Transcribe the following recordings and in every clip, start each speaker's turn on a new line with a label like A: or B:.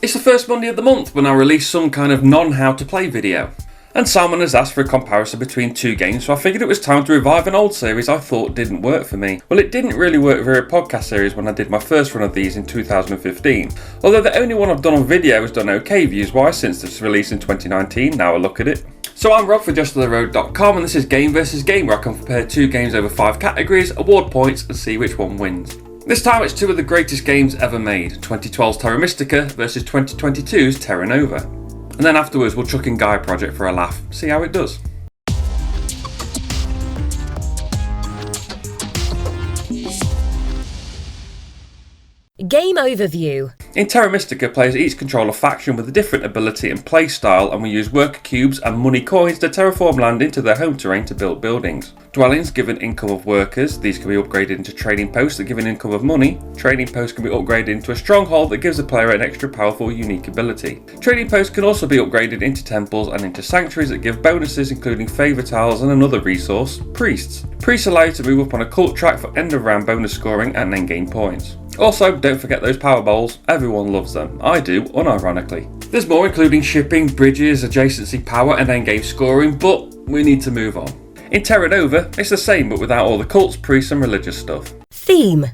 A: It's the first Monday of the month when I release some kind of non-how to play video. And Simon has asked for a comparison between two games, so I figured it was time to revive an old series I thought didn't work for me. Well, it didn't really work for a podcast series when I did my first run of these in 2015, although the only one I've done on video has done okay views-wise since its release in 2019, now I look at it. So I'm Rob for Jesta ThaRogue.com, and this is Game vs Game, where I can compare two games over 5 categories, award points and see which one wins. This time it's two of the greatest games ever made, 2012's Terra Mystica versus 2022's Terra Nova. And then afterwards we'll chuck in Gaia Project for a laugh, see how it does.
B: Game overview.
A: In Terra Mystica, players each control a faction with a different ability and play style, and we use worker cubes and money coins to terraform land into their home terrain to build buildings. Dwellings give an income of workers, these can be upgraded into trading posts that give an income of money. Trading posts can be upgraded into a stronghold that gives the player an extra powerful unique ability. Trading posts can also be upgraded into temples and into sanctuaries that give bonuses including favour tiles and another resource, priests. Priests allow you to move up on a cult track for end of round bonus scoring and endgame points. Also, don't forget those power bowls, everyone loves them. I do, unironically. There's more including shipping, bridges, adjacency power and endgame scoring, but we need to move on. In Terra Nova, it's the same but without all the cults, priests and religious stuff.
B: Theme.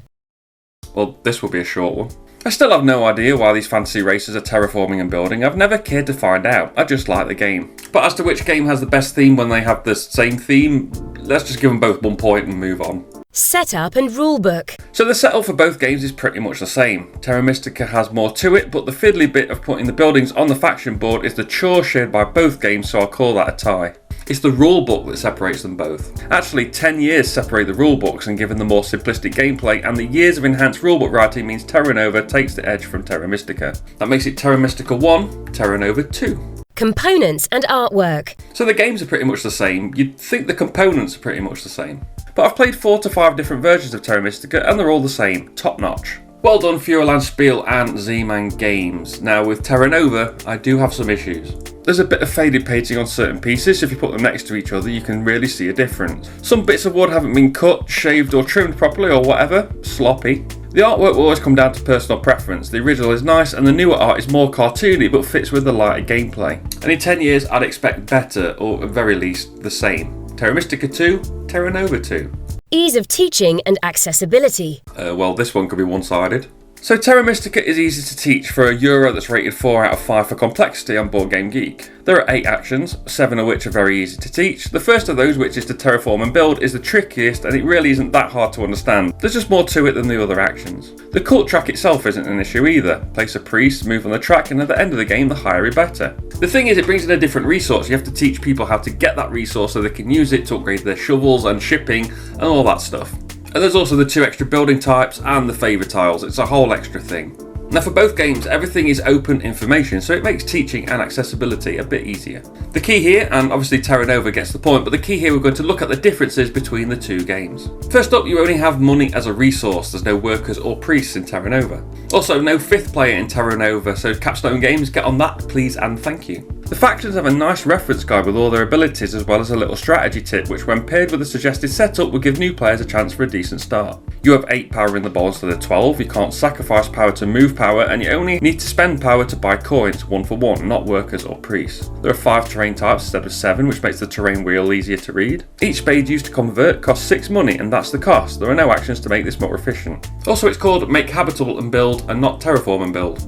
A: Well, this will be a short one. I still have no idea why these fantasy races are terraforming and building. I've never cared to find out, I just like the game. But as to which game has the best theme when they have the same theme, let's just give them both 1 point and move on.
B: Setup and rulebook.
A: So the setup for both games is pretty much the same. Terra Mystica has more to it, but the fiddly bit of putting the buildings on the faction board is the chore shared by both games, so I'll call that a tie. It's the rulebook that separates them both. Actually, 10 years separate the rulebooks, and given the more simplistic gameplay and the years of enhanced rulebook writing means Terra Nova takes the edge from Terra Mystica. That makes it Terra Mystica 1, Terra Nova 2.
B: Components and artwork.
A: So the games are pretty much the same. You'd think the components are pretty much the same. But I've played 4 to 5 different versions of Terra Mystica and they're all the same, top notch. Well done Feuerland Spiel and Z-Man Games. Now with Terra Nova, I do have some issues. There's a bit of faded painting on certain pieces, so if you put them next to each other you can really see a difference. Some bits of wood haven't been cut, shaved or trimmed properly or whatever, sloppy. The artwork will always come down to personal preference. The original is nice and the newer art is more cartoony but fits with the lighter gameplay. And in 10 years I'd expect better, or at very least the same. Terra Mystica 2, Terra Nova 2.
B: Ease of teaching and accessibility.
A: Well, this one could be one-sided. So Terra Mystica is easy to teach for a Euro that's rated 4 out of 5 for complexity on Board Game Geek. There are 8 actions, 7 of which are very easy to teach. The first of those, which is to terraform and build, is the trickiest and it really isn't that hard to understand. There's just more to it than the other actions. The cult track itself isn't an issue either. Place a priest, move on the track and at the end of the game the higher is better. The thing is it brings in a different resource. You have to teach people how to get that resource so they can use it to upgrade their shovels and shipping and all that stuff. And there's also the 2 extra building types and the favour tiles, it's a whole extra thing. Now for both games, everything is open information, so it makes teaching and accessibility a bit easier. The key here, and obviously Terra Nova gets the point, but the key here we're going to look at the differences between the two games. First up, you only have money as a resource, there's no workers or priests in Terra Nova. Also, no 5th player in Terra Nova, so Capstone Games, get on that please and thank you. The factions have a nice reference guide with all their abilities as well as a little strategy tip which when paired with a suggested setup will give new players a chance for a decent start. You have 8 power in the bowl instead of 12, you can't sacrifice power to move power and you only need to spend power to buy coins 1 for 1, not workers or priests. There are 5 terrain types instead of 7 which makes the terrain wheel easier to read. Each spade used to convert costs 6 money and that's the cost, there are no actions to make this more efficient. Also it's called Make Habitable and Build and not Terraform and Build.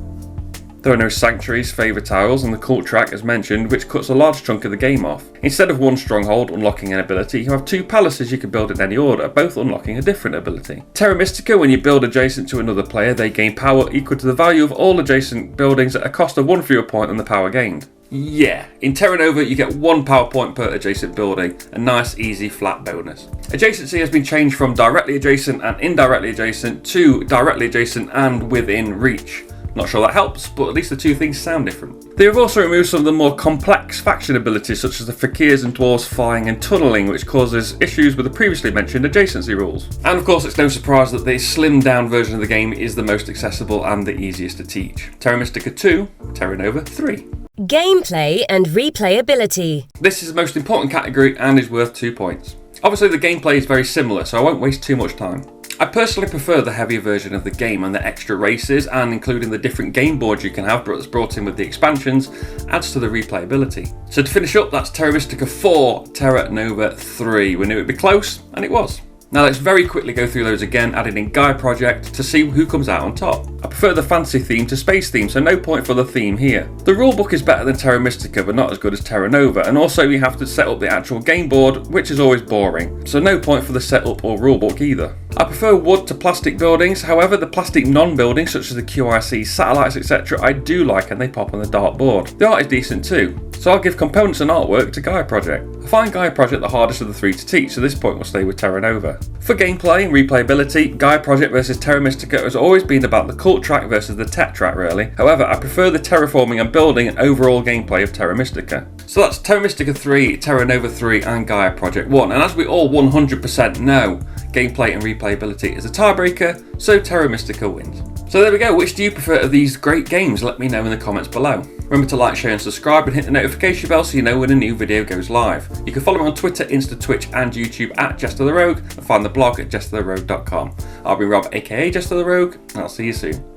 A: There are no sanctuaries, favour tiles and the cult track as mentioned which cuts a large chunk of the game off. Instead of 1 stronghold unlocking an ability, you have 2 palaces you can build in any order, both unlocking a different ability. Terra Mystica, when you build adjacent to another player, they gain power equal to the value of all adjacent buildings at a cost of 1 fewer point than the power gained. Yeah, in Terra Nova you get 1 power point per adjacent building, a nice easy flat bonus. Adjacency has been changed from directly adjacent and indirectly adjacent to directly adjacent and within reach. Not sure that helps, but at least the two things sound different. They have also removed some of the more complex faction abilities such as the fakirs and dwarves flying and tunnelling, which causes issues with the previously mentioned adjacency rules. And of course it's no surprise that the slimmed down version of the game is the most accessible and the easiest to teach. Terra Mystica 2, Terra Nova 3.
B: Gameplay and replayability.
A: This is the most important category and is worth 2 points. Obviously the gameplay is very similar, so I won't waste too much time. I personally prefer the heavier version of the game, and the extra races and including the different game boards you can have that's brought in with the expansions adds to the replayability. So to finish up, that's Terra Mystica 4, Terra Nova 3. We knew it'd be close, and it was. Now let's very quickly go through those again, adding in Gaia Project to see who comes out on top. I prefer the fantasy theme to space theme, so no point for the theme here. The rulebook is better than Terra Mystica, but not as good as Terra Nova, and also you have to set up the actual game board, which is always boring, so no point for the setup or rulebook either. I prefer wood to plastic buildings, however the plastic non-buildings such as the QRC, satellites etc. I do like, and they pop on the dartboard. The art is decent too, so I'll give components and artwork to Gaia Project. I find Gaia Project the hardest of the three to teach, so this point will stay with Terra Nova. For gameplay and replayability, Gaia Project versus Terra Mystica has always been about the cult track versus the tech track really. However, I prefer the terraforming and building and overall gameplay of Terra Mystica. So that's Terra Mystica 3, Terra Nova 3 and Gaia Project 1, and as we all 100% know, gameplay and replayability is a tiebreaker, so Terra Mystica wins. So there we go, which do you prefer of these great games? Let me know in the comments below. Remember to like, share and subscribe and hit the notification bell so you know when a new video goes live. You can follow me on Twitter, Insta, Twitch and YouTube at Jesta ThaRogue and find the blog at jestatharogue.com. I've been Rob aka Jesta ThaRogue and I'll see you soon.